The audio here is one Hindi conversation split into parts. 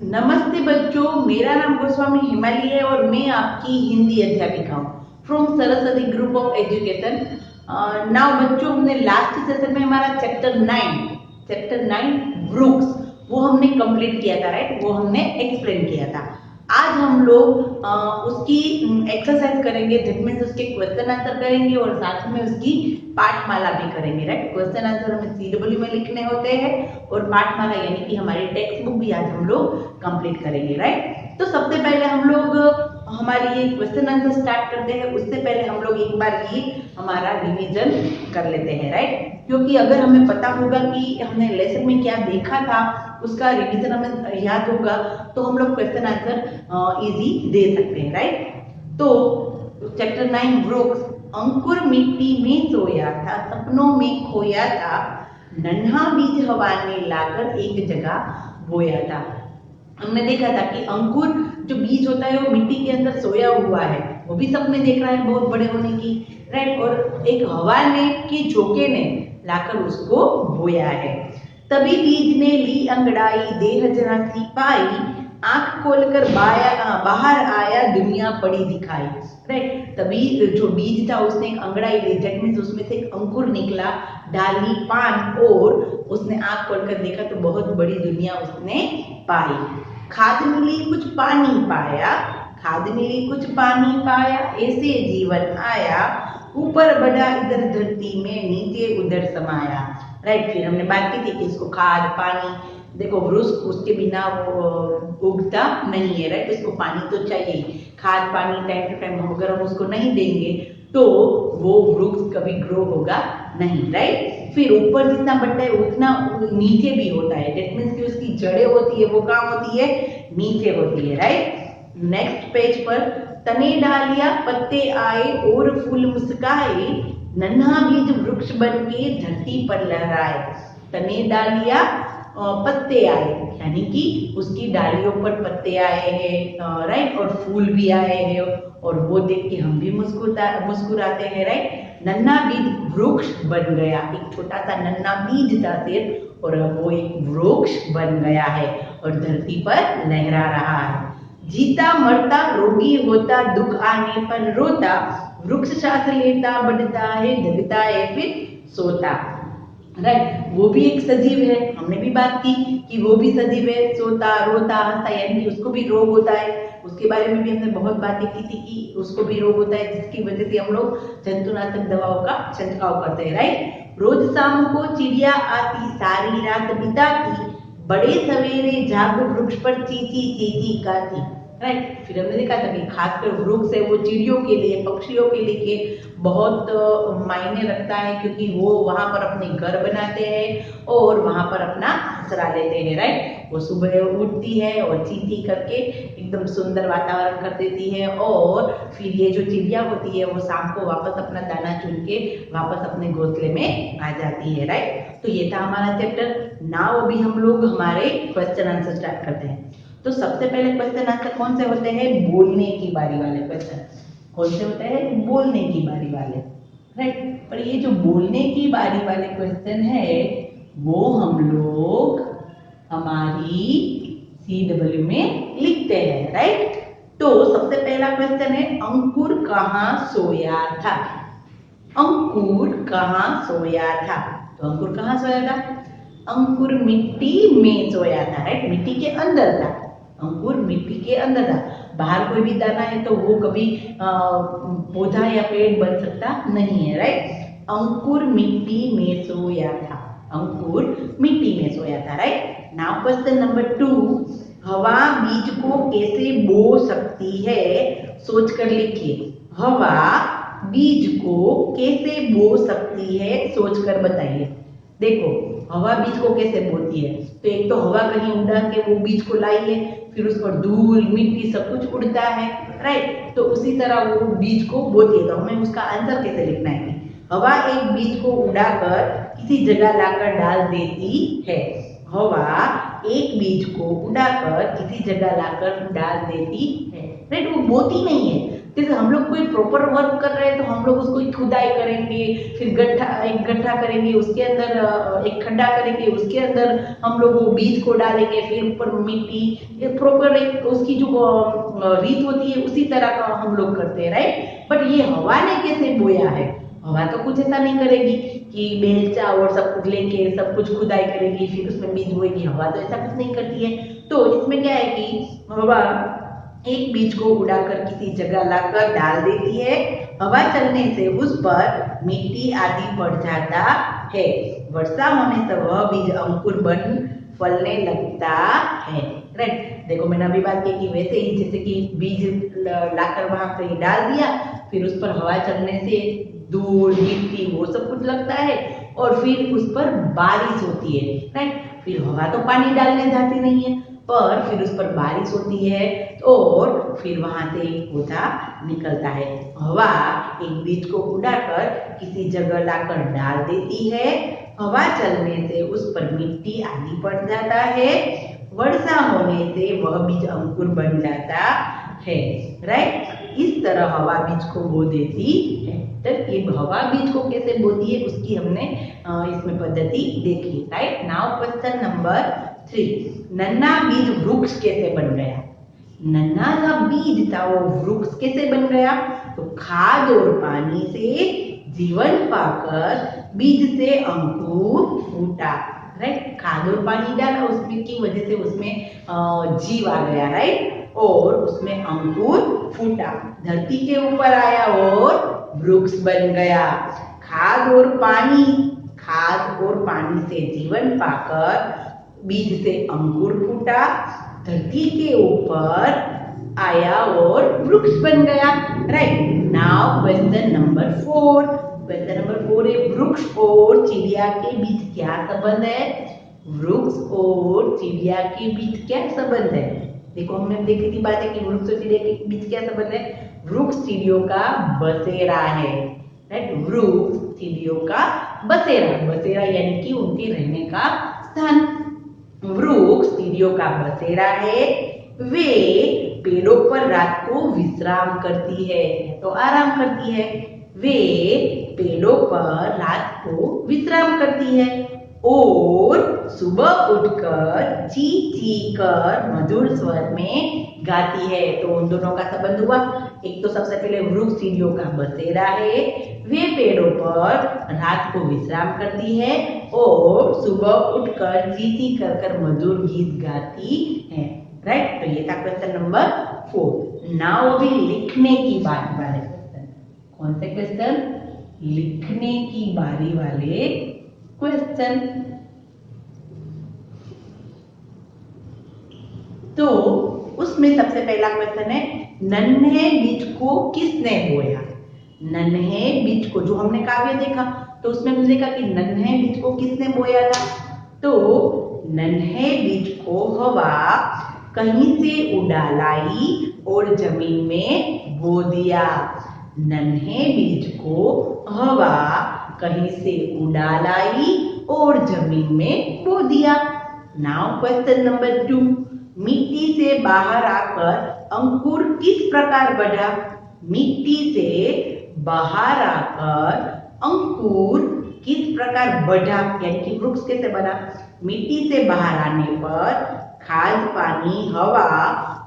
नमस्ते बच्चों, मेरा नाम गोस्वामी हिमाली है और मैं आपकी हिंदी अध्यापिका हूँ from Saraswati group of education. Now बच्चों, हमने लास्ट सेशन में हमारा चैप्टर 9 वृक्ष वो हमने कंप्लीट किया था, राइट। वो हमने एक्सप्लेन किया था। आज हम लोग उसकी एक्सरसाइज करेंगे, दैट मीन्स उसके क्वेश्चन आंसर करेंगे और साथ में उसकी पाठमाला भी करेंगे, राइट। क्वेश्चन आंसर हमें CW में लिखने होते हैं और पाठमाला यानी कि हमारी टेक्स्ट बुक भी आज हम लोग कंप्लीट करेंगे, राइट। तो सबसे पहले हम लोग हमारी ये क्वेश्चन आंसर स्टार्ट करते हैं। उससे पहले हम लोग एक बार ये हमारा रिवीजन कर लेते हैं, राइट। क्योंकि अगर हमें पता होगा कि हमने लेसन में क्या देखा था, उसका रिवीजन हमें याद होगा, तो हम लोग क्वेश्चन आंसर इजी दे सकते हैं, राइट। तो चैप्टर 9 वृक्ष। अंकुर मिट्टी में सोया था, सपनों में खोया था, नन्हा बीज हवा ने लाकर एक जगह बोया था। हमने देखा था कि अंकुर जो बीज होता है वो मिट्टी के अंदर सोया हुआ है, वो भी सपने देख रहा है बहुत बड़े होने की, राइट। और एक हवा ने की झोंके ने लाकर उसको बोया है। तभी बीज ने ली अंगड़ाई, देह झांकी पाई, आंख खोलकर बाहर आया, दुनिया पड़ी दिखाई, राइट। तभी जो बीज था उसने एक अंगड़ाई ली, दैट मीन्स उसमें से एक अंकुर निकला, डाली पान और उसने आंख खोलकर देखा तो बहुत बड़ी दुनिया उसने पाई। खाद मिली कुछ पानी पाया, खाद मिली कुछ पानी पाया, ऐसे जीवन आया, ऊपर बढ़ा इधर धरती में, नीचे उधर समाया, राइट। फिर हमने बात की थी कि इसको खाद पानी, देखो वृक्ष उसके बिना वो उगता नहीं है, राइट। उसको पानी तो चाहिए, खाद पानी टाइम टू टाइम अगर हम उसको नहीं देंगे तो वो वृक्ष कभी ग्रो होगा नहीं, राइट। फिर ऊपर जितना बढ़ता है उतना नीचे भी होता है, दैट मीन्स कि उसकी जड़ें होती है वो कहाँ होती है, नीचे होती है, राइट। नेक्स्ट पेज पर, तने डालिया पत्ते आए और फूल मुस्काए, नन्हा बीज वृक्ष बन के धरती पर लहराए। तने डालिया पत्ते आए यानी कि उसकी डालियों पर पत्ते आए हैं, राइट, और फूल भी आए हैं और वो देख के हम भी मुस्कुराते हैं, राइट। नन्हा बीज वृक्ष बन गया, एक छोटा सा नन्हा बीज था सिर्फ और अब वो एक वृक्ष बन गया है और धरती पर लहरा रहा है। जीता मरता रोगी होता, दुख आने पर रोता, वृक्ष सांस लेता बढ़ता है, जगता है फिर सोता, राइट। वो भी एक सजीव है, हमने भी बात की कि वो भी सजीव है, सोता रोता हंसता, यानी कि उसको भी रोग होता है। उसके बारे में भी हमने बहुत बातें की थी कि उसको भी रोग होता है, जिसकी वजह से हम लोग जंतुनाशक दवाओं का छिड़काव करते हैं, राइट। रोज शाम को चिड़िया आती, सारी रात बिताती, बड़े सवेरे जाग वृक्ष पर चींची चींची गाती, राइट। फिर हमने देखा था कि खासकर वृक्ष है वो चिड़ियों के लिए, पक्षियों के लिए बहुत मायने रखता है, क्योंकि वो वहां पर अपने घर बनाते हैं और वहां पर अपना आसरा लेते हैं, राइट। वो सुबह उठती है और चींची करके एकदम सुंदर वातावरण कर देती है और फिर ये जो चिड़िया होती है वो शाम को वापस अपना दाना चुन के वापस अपने घोंसले में आ जाती है, राइट। तो ये था हमारा चैप्टर। नाउ अभी हम लोग हमारे क्वेश्चन आंसर स्टार्ट करते हैं। तो सबसे पहले क्वेश्चन आंसर कौन से होते हैं, बोलने की बारी वाले क्वेश्चन। कौन से होते हैं, बोलने की बारी वाले, राइट। पर ये जो बोलने की बारी वाले क्वेश्चन है वो हम लोग हमारी CW में लिखते हैं, राइट। तो सबसे पहला क्वेश्चन है, अंकुर कहाँ सोया था। अंकुर कहाँ सोया था, तो अंकुर कहाँ सोया था, अंकुर मिट्टी में सोया था, राइट। मिट्टी के अंदर था, अंकुर मिट्टी के अंदर था। बाहर कोई भी दाना है तो वो कभी पौधा या पेड़ बन सकता नहीं है, राइट। अंकुर मिट्टी में सोया था, अंकुर मिट्टी में सोया था, राइट। नाउ क्वेश्चन नंबर 2, हवा बीज को कैसे बो सकती है, सोचकर लिखिए। हवा बीज को कैसे बो सकती है, सोचकर बताइए। देखो हवा बीज को कैसे बोती है, तो एक तो हवा कहीं उड़ा के वो बीज को लाई है, फिर उस पर धूल मिट्टी सब कुछ उड़ता है, राइट। तो उसी तरह वो बीज को बोती है। तो हमें उसका आंसर कैसे लिखना है, हवा एक बीज को उड़ाकर किसी जगह लाकर डाल देती है। हवा एक बीज को उड़ाकर किसी जगह लाकर डाल देती है, राइट। वो बोती नहीं है, जैसे हम लोग कोई प्रॉपर वर्क कर रहे हैं तो हम लोग उसको खुदाई करेंगे, फिर एक गड्ढा करेंगे, उसके अंदर एक खड्डा करेंगे, उसके अंदर हम लोग वो बीज को डालेंगे, फिर ऊपर मिट्टी, प्रॉपर एक उसकी जो रीत होती है उसी तरह का हम लोग करते हैं, राइट। बट ये हवा ने कैसे बोया है? हवा तो कुछ ऐसा नहीं करेगी कि बेलचा और सब कुछ लेके सब कुछ खुदाई करेगी फिर उसमें बीज बोएगी। हवा तो ऐसा कुछ नहीं करती है। तो इसमें क्या है कि हवा एक बीज को उड़ाकर किसी जगह लाकर डाल देती है। हवा चलने से उस पर मिट्टी आदि पड़ जाता है। वर्षा होने से वह बीज अंकुर बन फलने लगता है, राइट। देखो मैंने अभी बात की कि वैसे ही जैसे कि बीज लाकर वहां पे डाल दिया, फिर उस पर हवा चलने से धूल मिट्टी वो सब कुछ लगता है और फिर उस पर बारिश होती है, राइट। फिर हवा तो पानी डालने जाती नहीं है, पर फिर उस पर बारिश होती है और फिर वहां से एक पौधा निकलता है। हवा एक बीज को उड़ाकर किसी जगह लाकर डाल देती है। हवा चलने से उस पर मिट्टी आदि पड़ जाता है। वर्षा होने से वह बीज अंकुर बन जाता है, राइट। इस तरह हवा बीज को बो देती है। तो ये हवा बीज को कैसे बोती है उसकी हमने इसमें पद्धति देखी, राइट। नाउ क्वेश्चन नंबर 3, नन्हा बीज वृक्ष कैसे बन गया? नन्हा सा बीज था वो वृक्ष कैसे बन गया? तो खाद और पानी से जीवन पाकर बीज से अंकुर फूटा, राइट। खाद और पानी डाला उसमें की वजह से उसमें जीव आ गया, राइट, और उसमें अंकुर फूटा, धरती के ऊपर आया और वृक्ष बन गया। खाद और पानी से जीवन पाकर बीज से अंकुर फूटा, धरती के ऊपर आया और वृक्ष बन गया, right. Now question number 4। Question number 4 है, वृक्ष और चिड़िया के बीच क्या संबंध है? वृक्ष और चिड़िया के बीच क्या संबंध है? देखो हमने देखी थी बात है कि वृक्ष और चिड़िया के बीच क्या संबंध है? वृक्ष चिड़ियों का बसेरा है, राइट। वृक्ष चिड़ियों का बसेरा यानी कि उनके रहने का स्थान। वृक्ष चिड़ियों का बसेरा है। वे पेड़ों पर रात को विश्राम करती है, तो आराम करती है। वे पेड़ों पर रात को विश्राम करती है और सुबह उठकर ची ची कर मधुर स्वर में गाती है। तो उन दोनों का संबंध हुआ। एक तो सबसे पहले वृक्ष चिड़ियों का बसेरा है, वे पेड़ों पर रात को विश्राम करती है और सुबह उठकर ची ची कर मधुर गीत गाती है, राइट। तो ये था क्वेश्चन नंबर 4। नाउ अभी लिखने की बारी वाले क्वेश्चन। कौन से क्वेश्चन? लिखने की बारी वाले क्वेश्चन। तो उसमें सबसे पहला क्वेश्चन है, नन्हे बीज को किसने बोया? नन्हे बीज को, जो हमने काव्य देखा तो उसमें हमने देखा कि नन्हे बीज को किसने बोया था? तो नन्हे बीज को हवा कहीं से उड़ा लाई और जमीन में बो दिया। नन्हे बीज को हवा कहीं से उड़ा लाई और जमीन में बो दिया। नाउ क्वेश्चन नंबर 2, मिट्टी से बाहर आकर अंकुर किस प्रकार बढ़ा? मिट्टी से बाहर आकर अंकुर किस प्रकार बढ़ा, यानी कि वृक्ष कैसे बना? मिट्टी से बाहर आने पर खाद, पानी, हवा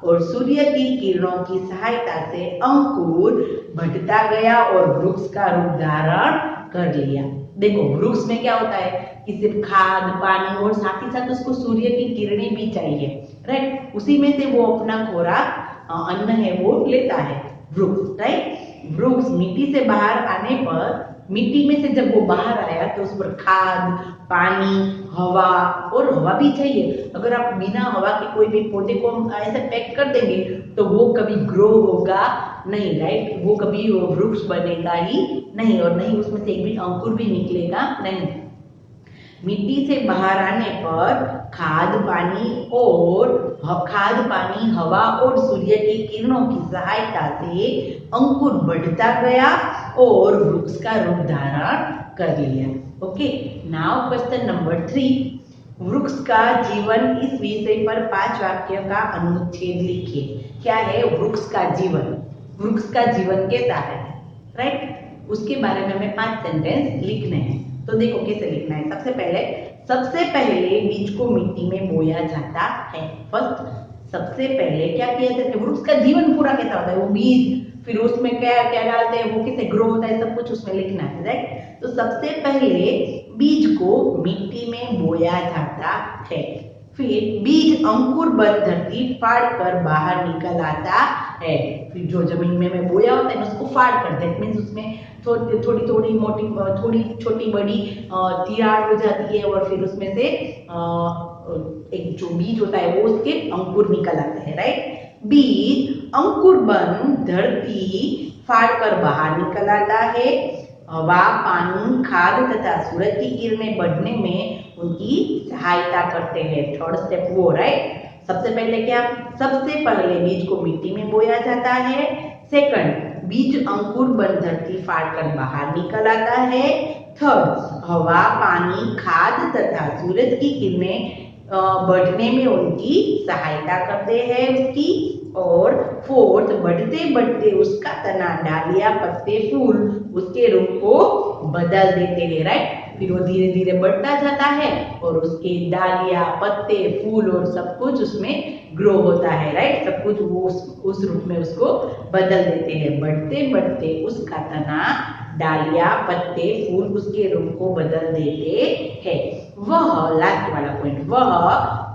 और सूर्य की किरणों की सहायता से अंकुर बढ़ता गया और वृक्ष का रूप धारण कर लिया। देखो वृक्ष में क्या होता है कि सिर्फ खाद, पानी और साथ ही साथ उसको सूर्य की किरणें भी चाहिए, राइट। उसी में से वो अपना खुराक अन्न है वो लेता है वृक्ष, राइट। वृक्ष मिट्टी से बाहर आने पर, मिट्टी में से जब वो बाहर आया तो उस पर खाद, पानी, हवा, और हवा भी चाहिए। अगर आप बिना हवा के कोई भी पौधे को ऐसे पैक कर देंगे तो वो कभी ग्रो होगा नहीं, राइट। वो कभी वृक्ष बनेगा ही नहीं और नहीं उसमें से एक भी अंकुर भी निकलेगा नहीं। मिट्टी से बाहर आने पर खाद, पानी, हवा और सूर्य की किरणों की सहायता से अंकुर बढ़ता गया और वृक्ष का रूप धारण कर लिया। ओके, नाउ क्वेश्चन नंबर 3, वृक्ष का जीवन, इस विषय पर 5 वाक्य का अनुच्छेद लिखिए। क्या है वृक्ष का जीवन? वृक्ष का जीवन कैसा है, राइट। उसके बारे में हमें 5 सेंटेंस लिखने हैं। तो देखो कैसे लिखना है। सबसे पहले बीज को मिट्टी में बोया जाता है। फर्स्ट, सबसे पहले क्या किया जाता है, वृक्ष का जीवन पूरा कैसा होता है, वो बीज, फिर उसमें क्या क्या डालते हैं, वो कैसे ग्रो होता है, सब कुछ उसमें लिखना है, राइट। तो सबसे पहले बीज को मिट्टी में बोया जाता है, फिर बीज अंकुर बन धरती फाड़ कर बाहर निकल आता है। फिर जो जमीन में बोया होता है उसको फाड़ कर, दैट मीन्स उसमें थोड़ी थोड़ी मोटी, थोड़ी छोटी बड़ी तिराड़ हो जाती है और फिर उसमें से एक जो बीज होता है वो उसके अंकुर निकल आते हैं, राइट। बीज अंकुर बन धरती फाड़ कर बाहर निकल आता है। हवा, पानी, खाद तथा सूरज की किरणें बढ़ने में उनकी सहायता करते हैं। थर्ड स्टेप वो, राइट। सबसे पहले क्या, सबसे पहले बीज को मिट्टी में बोया जाता है। सेकंड, बीज अंकुर बन धरती फाड़ कर बाहर निकल आता है। थर्ड, हवा, पानी, खाद तथा सूरज की किरणें बढ़ने में उनकी सहायता करते हैं उसकी। और फोर्थ, बढ़ते बढ़ते उसका तना, डालियां, पत्ते, फूल उसके रूप को बदल देते हैं, राइट। फिर वो धीरे धीरे बढ़ता जाता है और उसके डालियां, पत्ते, फूल और सब कुछ उसमें ग्रो होता है, राइट। सब कुछ वो उस रूप में उसको बदल देते हैं। बढ़ते बढ़ते उसका तना, डालियां, पत्ते, फूल उसके रूप को बदल देते हैं। वह लास्ट वाला पॉइंट, वह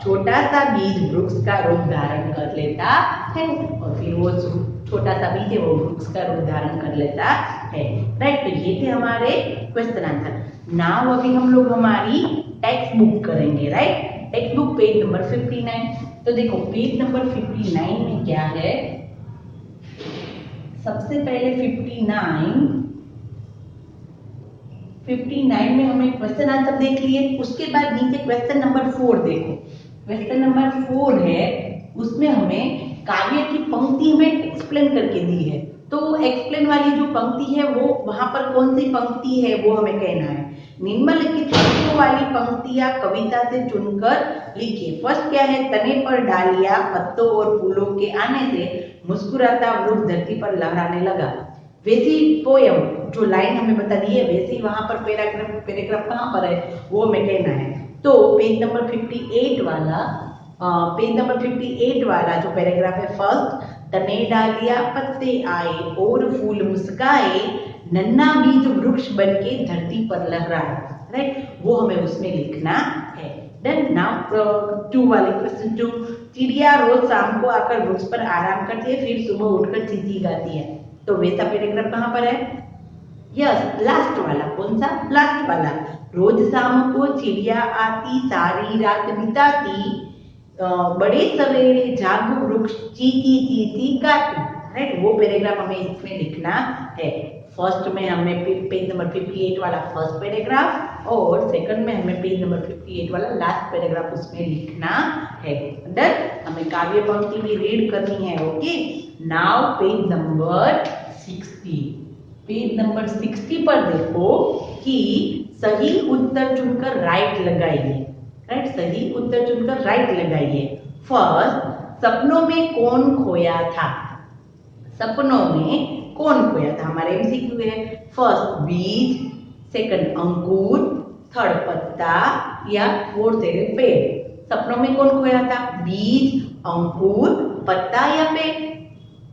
छोटा सा बीज वृक्ष का रूप धारण कर लेता है और फिर वो छोटा सा बीज है वो वृक्ष का रूप धारण कर लेता है, राइट। तो ये थे हमारे क्वेश्चन आंसर। नाउ अभी हम लोग हमारी टेक्स्ट बुक करेंगे, right. Text book page number 59। तो देखो पेज नंबर 59 में क्या है, सबसे पहले 59 में हमने क्वेश्चन आंसर देख लिए। उसके बाद नीचे क्वेश्चन नंबर 4 देखो। क्वेश्चन नंबर 4 है, उसमें हमें काव्य की पंक्ति हमें एक्सप्लेन करके दी है। तो एक्सप्लेन वाली जो पंक्ति है वो वहां पर कौन सी पंक्ति है वो हमें कहना है। निम्नलिखित पंक्तियों वाली पंक्तियां कविता से चुनकर लिखिए। फर्स्ट क्या है, तने पर डालियां, पत्तों और फूलों के आने से मुस्कुराता वृक्ष धरती पर लहराने लगा। वैसी पोयम जो लाइन हमें बता दी है वैसी वहां पर पैराग्राफ कहाँ पर है वो हमें कहना है। तो पेज नंबर 58 वाला जो पैराग्राफ है, फर्स्ट, तने डालियां पत्ते आए और फूल मुस्काए, नन्हा बीज वृक्ष बनके धरती पर लहराए, राइट। वो हमें उसमें लिखना है। देन नाउ 2 वाले क्वेश्चन 2, चिड़िया रोज शाम को आकर वृक्ष पर आराम करती है, फिर सुबह उठकर चींची गाती है। तो वैसा पैराग्राफ कहाँ पर है, यस लास्ट वाला। कौन सा, लास्ट वाला। रोज शाम को चिड़िया आती, सारी रात बिताती, बड़े सवेरे जाग वृक्ष चींची चींची गाती, राइट। वो पैराग्राफ हमें इसमें लिखना है। फर्स्ट में हमें पेज नंबर 58 वाला फर्स्ट पैराग्राफ और सेकंड में हमें पेज नंबर 58 वाला लास्ट पैराग्राफ उसमें लिखना है। डन। हमें काव्य पंक्ति भी रीड करनी है, okay. Now page number 60। Page number 60 पर देखो कि सही उत्तर चुनकर राइट लगाइए, राइट। सही उत्तर चुनकर राइट लगाइए। फर्स्ट, सपनों में कौन खोया था। सपनों में कौन खोया था, हमारे एमसीक्यू है। फर्स्ट बीज, सेकंड अंकुर, थर्ड पत्ता या फोर्थ है पेड़। सपनों में कौन खोया था, बीज, अंकुर, पत्ता या पेड़।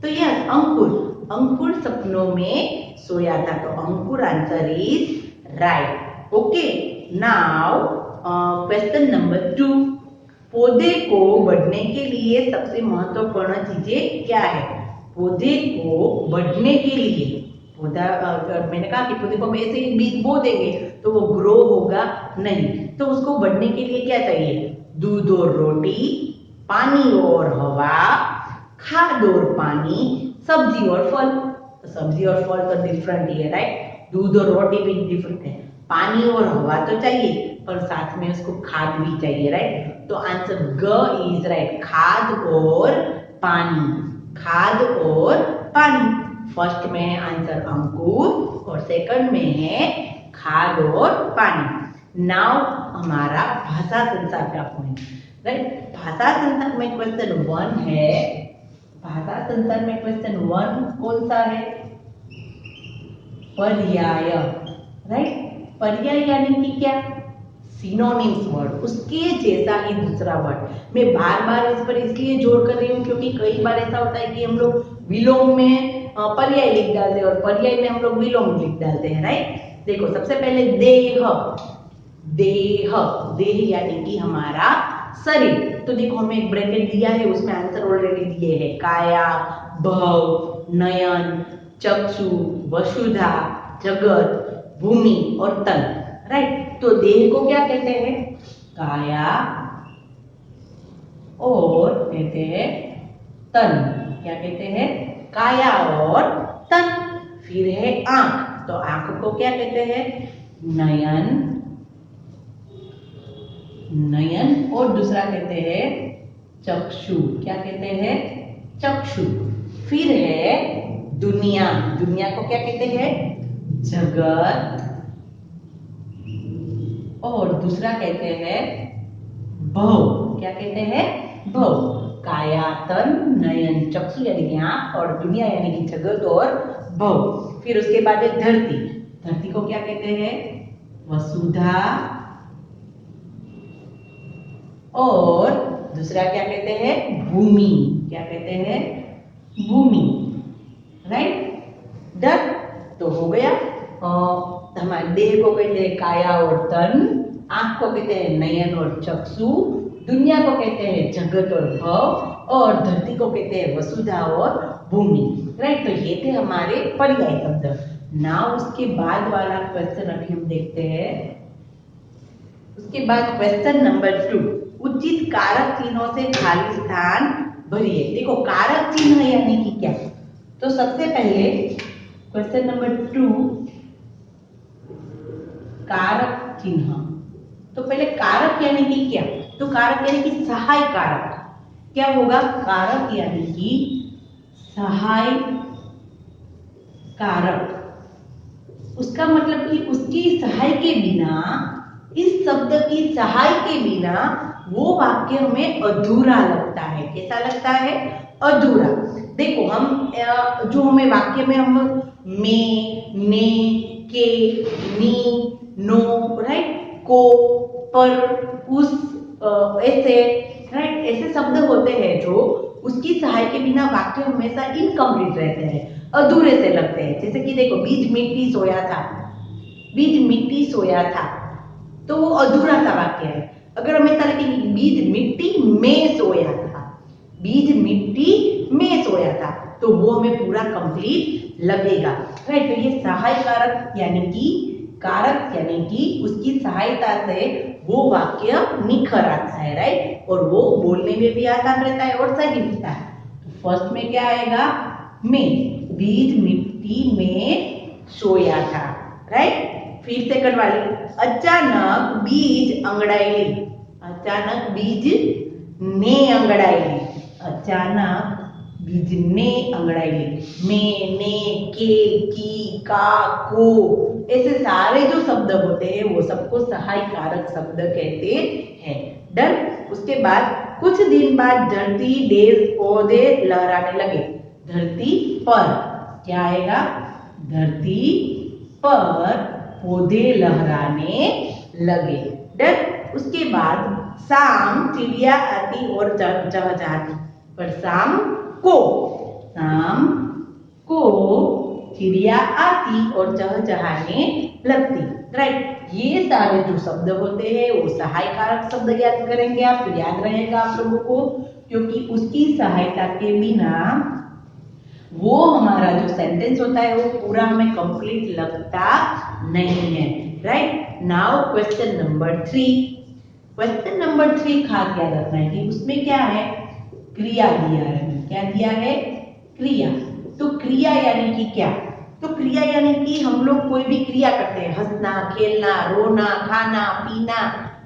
तो यस अंकुर, अंकुर सपनों में सोया था, तो Ankur answer is right, okay. Now question number 2, पौधे को बढ़ने के लिए सबसे महत्वपूर्ण चीजें क्या है। पौधे को बढ़ने के लिए, पौधा मैंने कहा कि पौधे को हम ऐसे ही बीज बो देंगे तो वो ग्रो होगा नहीं, तो उसको बढ़ने के लिए क्या चाहिए, दूध और रोटी, पानी और हवा, खाद और पानी, सब्जी और फल। सब्जी और फल तो डिफरेंट ही है, राइट। दूध और रोटी भी डिफरेंट है। पानी और हवा तो चाहिए पर साथ में उसको खाद भी चाहिए, राइट। तो आंसर ग इज राइट, खाद और पानी, खाद और पानी। फर्स्ट में है आंसर अंकुर और सेकंड में है खाद और पानी। नाउ हमारा भाषा संसार का पॉइंट, राइट। भाषा संसार में क्वेश्चन 1 है, भाषा संसार में क्वेश्चन 1 कौन सा है? पर्याय, राइट। पर्याय यानी कि क्या? सिनोनिम्स वर्ड, उसके जैसा ही दूसरा वर्ड। मैं बार बार इस पर इसलिए जोर कर रही हूँ क्योंकि कई बार ऐसा होता है कि हम लोग विलोम में पर्याय लिख डालते हैं और पर्याय में हम लोग विलोम लिख डालते हैं, राइट। देखो सबसे पहले देह, देह, देह यानी कि हमारा शरीर। तो देखो हमें एक ब्रैकेट दिया है, उसमें आंसर ऑलरेडी दिए हैं, काया, भव, नयन, चक्षु, वसुधा, जगत, भूमि और तन, राइट। तो देह को क्या कहते हैं? काया, और कहते हैं तन। क्या कहते हैं? काया और तन। फिर है आंख, तो आंख को क्या कहते हैं? नयन, नयन। और दूसरा कहते हैं चक्षु। क्या कहते हैं? चक्षु। फिर है दुनिया, दुनिया को क्या कहते हैं? जगत। और दूसरा कहते हैं भव। क्या कहते हैं? भव। काया, तन, नयन, चक्षु यानी कि आंख, और दुनिया यानी कि जगत और भव। फिर उसके बाद है धरती, धरती को क्या कहते हैं? वसुधा। और दूसरा क्या कहते हैं? भूमि। क्या कहते हैं? भूमि, राइट। डन। तो हो गया। हमारे देह को कहते हैं काया और तन, आंख को कहते हैं नयन और चक्षु, दुनिया को कहते हैं जगत और भव, और धरती को कहते हैं वसुधा और भूमि, राइट। तो ये थे हमारे पर्याय शब्द। नाउ उसके बाद वाला क्वेश्चन अभी हम देखते हैं। उसके बाद क्वेश्चन नंबर 2, उचित कारक चिन्हों से खाली स्थान भरिए। देखो कारक चिन्ह यानी कि क्या? तो सबसे पहले क्वेश्चन नंबर 2, कारक चिन्ह। तो पहले कारक यानी कि क्या? तो कारक यानी कि सहाय कारक। क्या होगा? कारक यानी कि सहाय कारक। उसका मतलब कि उसकी सहाय के बिना, इस शब्द की सहाय के बिना वो वाक्य हमें अधूरा लगता है। कैसा लगता है? अधूरा। देखो हम जो हमें वाक्य में हम में, ने, के, नी, नो, राइट, को, पर, उस, ऐसे, राइट, ऐसे शब्द होते हैं जो उसकी सहाय के बिना वाक्य हमेशा इनकम्प्लीट रहते हैं, अधूरे से लगते हैं। जैसे कि देखो बीज मिट्टी सोया था, बीज मिट्टी सोया था, तो वो अधूरा सा वाक्य है। अगर हम ऐसा लिखेंगे बीज मिट्टी में सोया था, बीज मिट्टी में सोया था, तो वो हमें पूरा कंप्लीट लगेगा, राइट। तो ये सहाय कारक यानी कि कारक यानी कि उसकी सहायता से वो वाक्य निखर आता है, राइट, और वो बोलने में भी आसान रहता है और सही होता है। तो फर्स्ट में क्या आएगा? में, बीज मिट्टी में सोया था, राइट। फिर सेकंड वाली, अचानक बीज अंगड़ाई, अचानक बीज ने अंगड़ाई, अचानक बीज ने अंगड़ाई, में, ने, के, की, का, को, ऐसे सारे जो शब्द होते हैं वो सबको सहाय कारक शब्द कहते हैं। डन। उसके बाद कुछ दिन बाद धरती देश पौधे लहराने लगे। धरती पर क्या आएगा? धरती पर पौधे लहराने लगे। डन। उसके बाद शाम चिड़िया आती और चहचहाती, पर शाम को चिड़िया आती और चहचहाने लगती, राइट। ये सारे जो शब्द होते हैं वो सहाय कारक शब्द याद करेंगे आप, तो याद रहेगा आप लोगों को, क्योंकि उसकी सहायता के बिना वो हमारा जो सेंटेंस होता है वो पूरा हमें कंप्लीट लगता नहीं है, right. Now question number 3। Question number 3 खास याद रखना है कि उसमें क्या है? क्रिया दिया है। क्या दिया है? क्रिया। तो क्रिया यानी कि क्या? तो क्रिया यानी कि हम लोग कोई भी क्रिया करते हैं, हंसना, खेलना, रोना, खाना, पीना,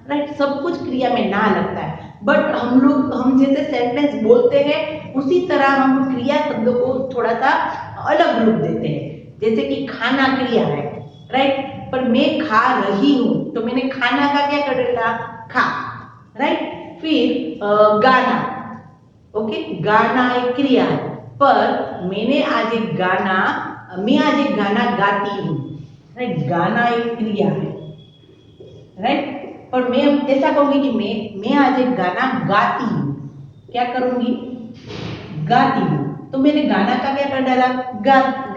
राइट, सब कुछ क्रिया में ना लगता है। बट हम जैसे सेंटेंस बोलते हैं उसी तरह हम क्रिया शब्द को थोड़ा सा अलग रूप देते हैं। जैसे कि खाना क्रिया है, राइट, पर मैं खा रही हूं, तो मैंने खाना का क्या कर दिया? खा, राइट। फिर गाना, ओके, गाना एक क्रिया है, पर मैं आज एक गाना गाती हूँ, राइट। गाना एक क्रिया है, राइट। पर मैं ऐसा कहूंगी कि मैं आज एक गाना गाती हूँ, क्या करूंगी, गाती हूँ। तो मैंने गाना का क्या कर डाला,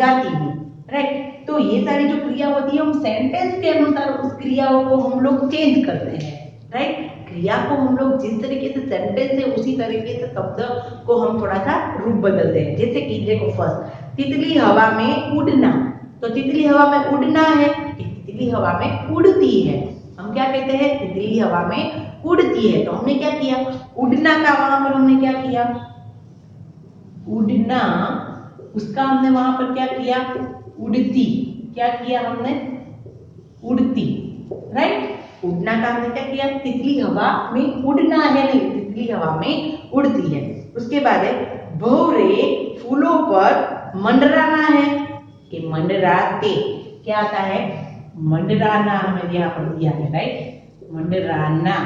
गाती हूँ, राइट। तो ये सारी जो क्रिया होती है हम सेंटेंस के अनुसार उस क्रियाओं को हम लोग चेंज करते हैं, राइट। क्रिया को हम लोग जिस तरीके से सेंटेंस है उसी तरीके से शब्द को हम थोड़ा सा रूप बदलते हैं। जैसे कि देखो, फर्स्ट तितली हवा में उड़ना, तो तितली हवा में उड़ना है, तितली हवा में उड़ती है। हम क्या कहते हैं, तितली हवा में उड़ती है। तो हमने क्या किया, उड़ना का वहां पर हमने क्या किया, उड़ना, उसका हमने वहां पर क्या किया, उड़ती, क्या किया हमने, उड़ती, राइट। उड़ना का हमने क्या किया, तितली हवा में उड़ना है नहीं, तितली हवा में उड़ती है। उसके बाद है भौरे फूलों पर मंडराना है, कि मंडराते, क्या आता है, मंडराना हमें यहाँ पर दिया है, राइट, मंडराना।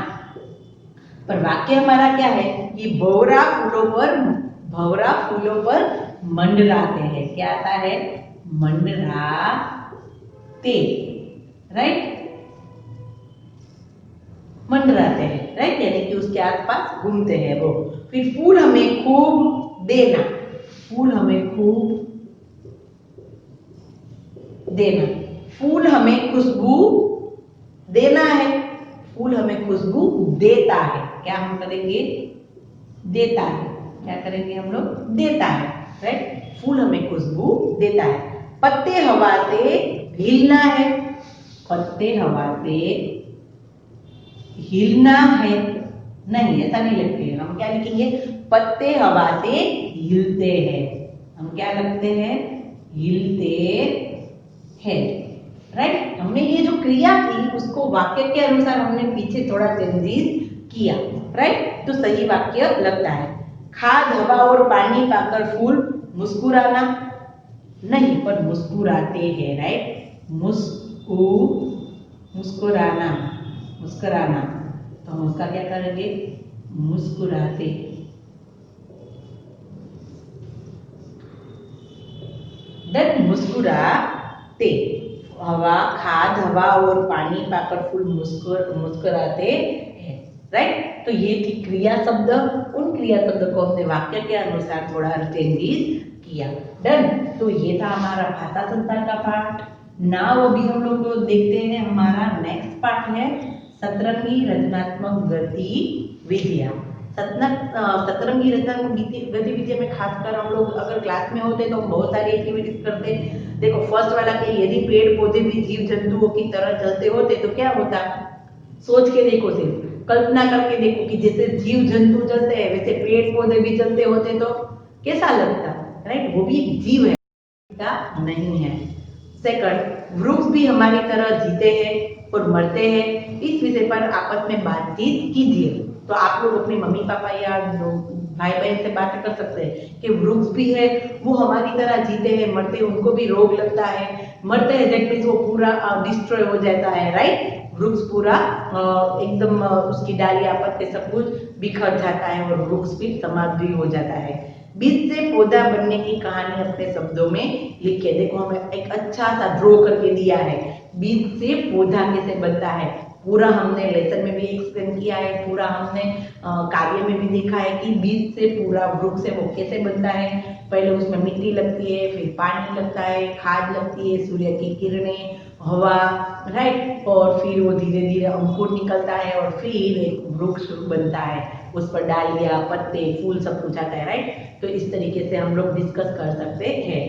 पर वाक्य हमारा क्या है कि भौरा फूलों पर मंडराते हैं, क्या आता है, मंडराते, राइट, मंडराते हैं, राइट, यानी कि उसके आसपास घूमते हैं वो। फिर फूल हमें खूब देना, फूल हमें खूब देना, फूल हमें खुशबू देना है, फूल हमें खुशबू देता है, क्या हम करेंगे, देता है, क्या करेंगे हम लोग, देता है, राइट। फूल हमें खुशबू देता है। पत्ते हवा से हिलना है, पत्ते हवा से हिलना है, नहीं ऐसा नहीं लिखते, हम क्या लिखेंगे, पत्ते हवा से हिलते हैं, हम क्या लिखते हैं, हिलते हैं, राइट। हमने ये जो क्रिया थी उसको वाक्य के अनुसार हमने पीछे थोड़ा चेंजेस किया, राइट, तो सही वाक्य लगता है। खाद हवा और पानी पाकर फूल मुस्कुराना, नहीं पर मुस्कुराते हैं, राइट, मुस्कुराना, मुस्कुराना, तो हम उसका क्या करेंगे, मुस्कुराते, देन मुस्कुराते, हवा, खाद हवा और पानी पाकर फूल मुस्कुराते हैं, राइट। तो ये थी क्रिया शब्द, उन क्रिया शब्द को हमने वाक्य के अनुसार थोड़ा चेंजेस किया, डन। तो ये था हमारा भाषा संस्कार का पार्ट। नाउ अभी हम लोग देखते हैं हमारा नेक्स्ट पार्ट है सतरंगी रचनात्मक गतिविधियां। सतरंगी रचनात्मक गतिविधियों में खासकर हम लोग अगर क्लास में होते तो हम बहुत सारी एक्टिविटीज करते। देखो फर्स्ट वाला कि यदि पेड़ पौधे भी जीव जंतुओं की तरह चलते होते तो क्या होता, सोच के देखो, सिर्फ कल्पना करके देखो कि जैसे जीव जंतु चलते हैं वैसे पेड़ पौधे भी चलते होते तो कैसा लगता, राइट, वो भी एक जीव है, नहीं है। सेकंड, वृक्ष भी हमारी तरह जीते हैं और मरते हैं, इस विषय पर आपस में बातचीत कीजिए। तो आप लोग अपने मम्मी पापा या भाई बहन से बात कर सकते हैं कि वृक्ष भी है, वो हमारी तरह जीते हैं, मरते हैं, उनको भी रोग लगता है, मरते हैं दैट मीन्स वो पूरा डिस्ट्रॉय हो जाता है, राइट। वृक्ष पूरा एकदम उसकी डालियां पत्ते सब कुछ बिखर जाता है और वृक्ष भी समाप्त भी हो जाता है। बीज से पौधा बनने की कहानी अपने शब्दों में लिखे। देखो हमें एक अच्छा सा ड्रॉ करके दिया है, बीज से पौधा कैसे बनता है, पूरा हमने लेसन में भी एक्सप्लेन किया है, पूरा हमने कार्य में भी देखा है कि बीज से पूरा वृक्ष है वो कैसे बनता है। पहले उसमें मिट्टी लगती है, फिर पानी लगता है, खाद लगती है, सूर्य की किरणें, हवा, राइट, और फिर वो धीरे धीरे अंकुर निकलता है और फिर एक वृक्ष बनता है, उस पर डालियां पत्ते फूल सब कुछ आता है, राइट। तो इस तरीके से हम लोग डिस्कस कर सकते हैं।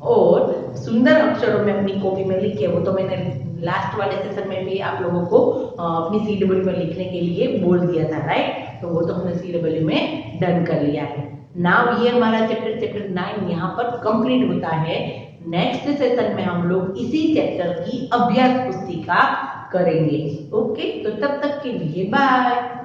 और सुंदर अक्षरों में अपनी कॉपी में लिखे, वो तो मैंने लास्ट वाले सेशन में भी आप लोगों को अपनी CW में लिखने के लिए बोल दिया था, राइट, तो वो तो हमने CW में डन कर लिया है। नाउ ये हमारा चैप्टर 9 यहाँ पर कंप्लीट होता है। नेक्स्ट सेशन में हम लोग इसी चैप्टर की अभ्यास पुस्तिका करेंगे। ओके, तो तब तक के लिए बाय।